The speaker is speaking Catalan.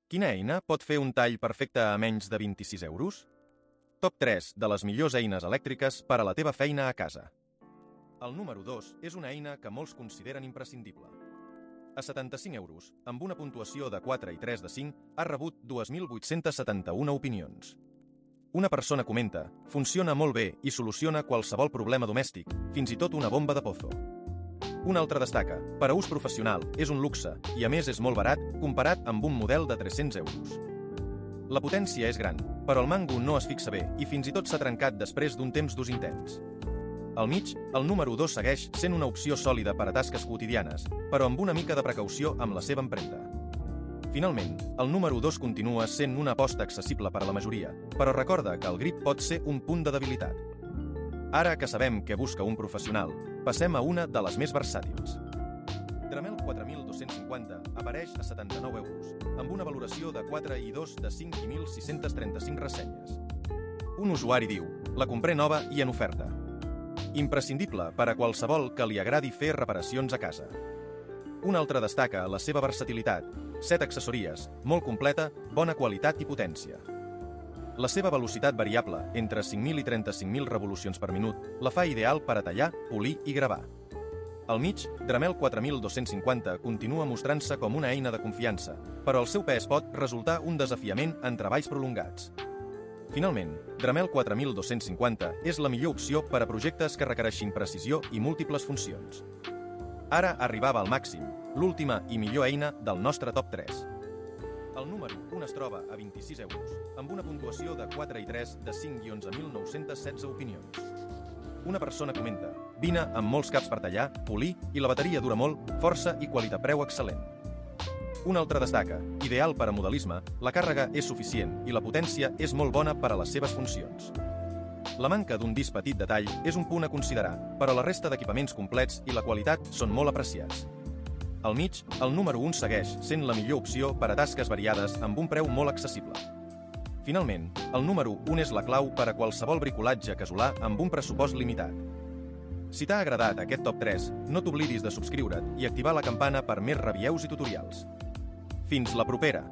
Quina eina pot fer un tall perfecte a menys de 26 euros? Top 3 de les millors eines elèctriques per a la teva feina a casa. El número 2 és una eina que molts consideren imprescindible. A 75 euros, amb una puntuació de 4 i 3 de 5, ha rebut 2.871 opinions. Una persona comenta, funciona molt bé i soluciona qualsevol problema domèstic, fins i tot una bomba de pozo. Un altre destaca, per a ús professional, és un luxe i a més és molt barat comparat amb un model de 300 euros. La potència és gran, però el mango no es fixa bé i fins i tot s'ha trencat després d'un temps d'ús intens. Al mig, el número 2 segueix sent una opció sòlida per a tasques quotidianes, però amb una mica de precaució amb la seva empremta. Finalment, el número 2 continua sent una aposta accessible per a la majoria, però recorda que el grip pot ser un punt de debilitat. Ara que sabem què busca un professional, passem a una de les més versàtils. Dremel 4250 apareix a 79 euros, amb una valoració de 4 i 2 de 5 i 1.635 ressenyes. Un usuari diu, la compré nova i en oferta. Imprescindible per a qualsevol que li agradi fer reparacions a casa. Un altre destaca la seva versatilitat, 7 accessories, molt completa, bona qualitat i potència. La seva velocitat variable, entre 5.000 i 35.000 revolucions per minut, la fa ideal per a tallar, polir i gravar. Al mig, Dremel 4250 continua mostrant-se com una eina de confiança, però el seu pes pot resultar un desafiament en treballs prolongats. Finalment, Dremel 4250 és la millor opció per a projectes que requereixin precisió i múltiples funcions. Ara arribava al màxim, l'última i millor eina del nostre top 3. El número 1 es troba a 26 euros, amb una puntuació de 4 i 3 de 5 i 11.916 opinions. Una persona comenta, vine amb molts caps per tallar, polir i la bateria dura molt, força i qualitat-preu excel·lent. Un altre destaca, ideal per a modelisme, la càrrega és suficient i la potència és molt bona per a les seves funcions. La manca d'un disc petit de tall és un punt a considerar, però la resta d'equipaments complets i la qualitat són molt apreciats. Al mig, el número 1 segueix sent la millor opció per a tasques variades amb un preu molt accessible. Finalment, el número 1 és la clau per a qualsevol bricolatge casolà amb un pressupost limitat. Si t'ha agradat aquest top 3, no t'oblidis de subscriure't i activar la campana per més reviews i tutorials. Fins la propera!